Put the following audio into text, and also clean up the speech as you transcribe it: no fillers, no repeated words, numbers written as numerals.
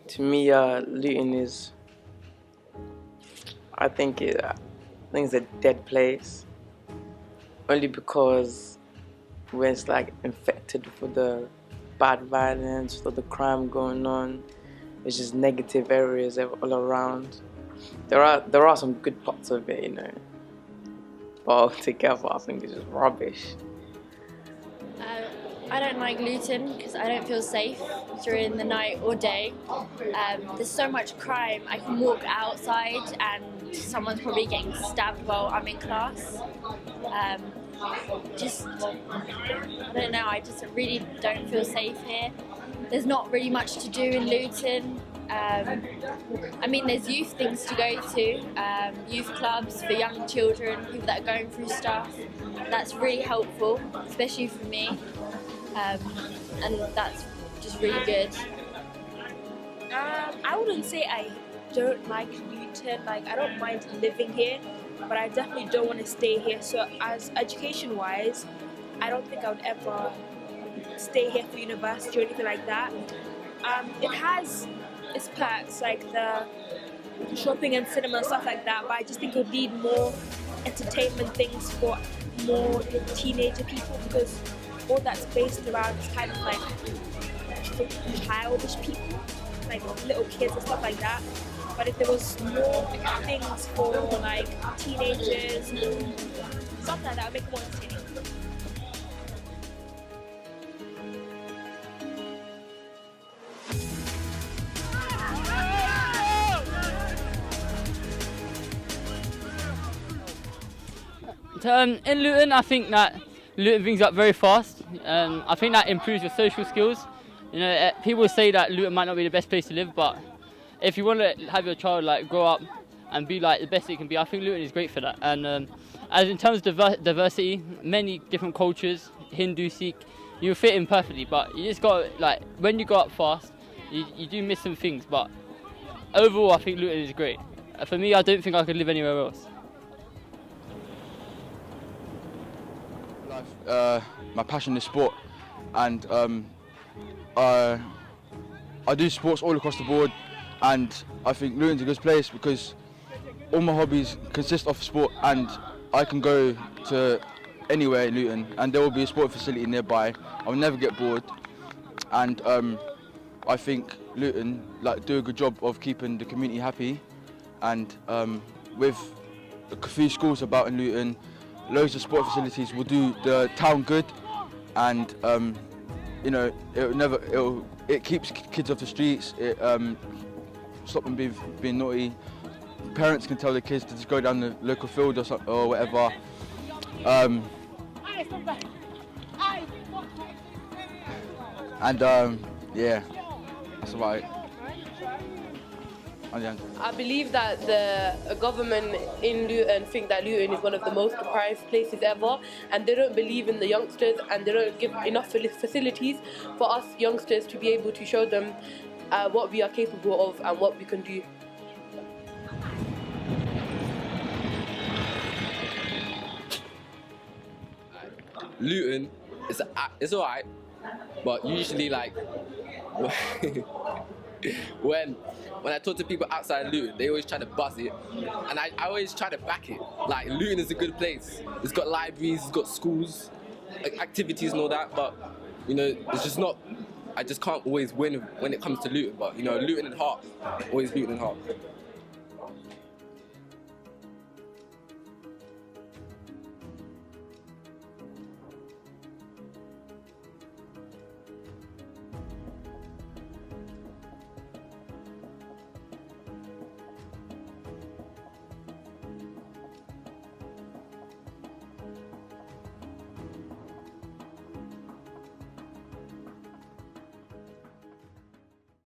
To me, Luton is, I think it's a dead place. Only because when it's like infected for the bad violence, for the crime going on, it's just negative areas all around. There are some good parts of it, but altogether, I think it's just rubbish. I don't like Luton because I don't feel safe during the night or day. There's so much crime. I can walk outside and someone's probably getting stabbed while I'm in class. I don't know, I just really don't feel safe here. There's not really much to do in Luton. There's youth things to go to, youth clubs for young children, people that are going through stuff. That's really helpful, especially for me. And that's just really good. I wouldn't say I don't like Luton. I don't mind living here, but I definitely don't want to stay here. So as education-wise, I don't think I would ever stay here for university or anything like that. It has its perks, like the shopping and cinema and stuff like that, but I just think it would need more entertainment things for more teenager people, because all that's based around is kind of like for childish people, like little kids and stuff like that. But if there was more things for like teenagers, something like that would make it more entertaining. In Luton, I think that Luton brings up very fast. I think that improves your social skills. People say that Luton might not be the best place to live, but if you want to have your child grow up and be the best it can be, I think Luton is great for that. And as in terms of diversity, many different cultures, Hindu, Sikh, you fit in perfectly. But you just got when you go up fast, you do miss some things. But overall, I think Luton is great. For me, I don't think I could live anywhere else. My passion is sport, and I do sports all across the board, and I think Luton's a good place because all my hobbies consist of sport, and I can go to anywhere in Luton and there will be a sport facility nearby. I'll never get bored, and I think Luton do a good job of keeping the community happy, and with a few schools about in Luton, loads of sport facilities will do the town good, and it keeps kids off the streets. It stop them being naughty. Parents can tell their kids to just go down the local field or whatever. Yeah, that's about it. I believe that the government in Luton think that Luton is one of the most deprived places ever, and they don't believe in the youngsters, and they don't give enough facilities for us youngsters to be able to show them what we are capable of and what we can do. Luton is alright, but usually when I talk to people outside Luton, they always try to buzz it, and I always try to back it. Luton is a good place. It's got libraries, it's got schools, activities and all that, but it's just not. I just can't always win when it comes to Luton. But Luton and heart, always Luton and heart.